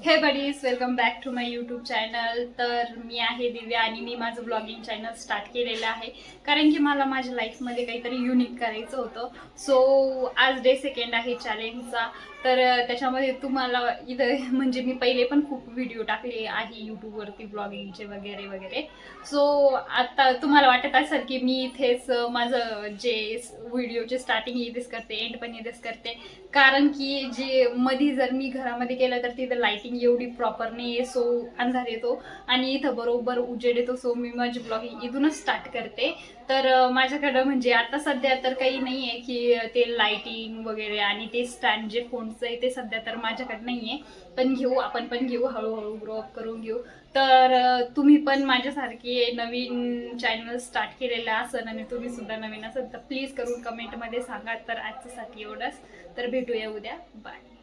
हे buddies, welcome back to my YouTube channel. तर मी आहे दिव्या आणि मी माझं ब्लॉगिंग चॅनल स्टार्ट केलेलं आहे कारण की मला माझ्या लाईफमध्ये काहीतरी युनिक करायचं होतं. सो आज डे सेकंड आहे चॅलेंजचा. तर त्याच्यामध्ये तुम्हाला इथं म्हणजे मी पहिले पण खूप व्हिडिओ टाकले आहे यूट्यूबवरती ब्लॉगिंगचे वगैरे वगैरे. सो आता तुम्हाला वाटत असेल की मी इथेच माझं जे व्हिडिओचे स्टार्टिंग इथेच करते, एंड पण इथेच करते, कारण की जे मध्ये जर मी घरामध्ये केलं तर तिथं लाईटिंग एवढी प्रॉपर नाही आहे. सो अंधार येतो आणि इथं बरोबर उजेड येतो. सो मी माझी ब्लॉगिंग इथूनच स्टार्ट करते. तर माझ्याकडं म्हणजे आता सध्या तर काही नाही आहे की ते लाईटिंग वगैरे आणि ते स्टँड जे फोनचं आहे ते सध्या तर माझ्याकडे नाही आहे. पण घेऊ, आपण पण घेऊ, हळूहळू ग्रो अप करून घेऊ. तर तुम्ही पण माझ्यासारखे नवीन चॅनल स्टार्ट केलेलं असेल आणि तुम्ही सुद्धा नवीन असेल तर प्लीज करून कमेंटमध्ये सांगा. तर आजच्यासाठी एवढंच. तर भेटूया उद्या. बाय.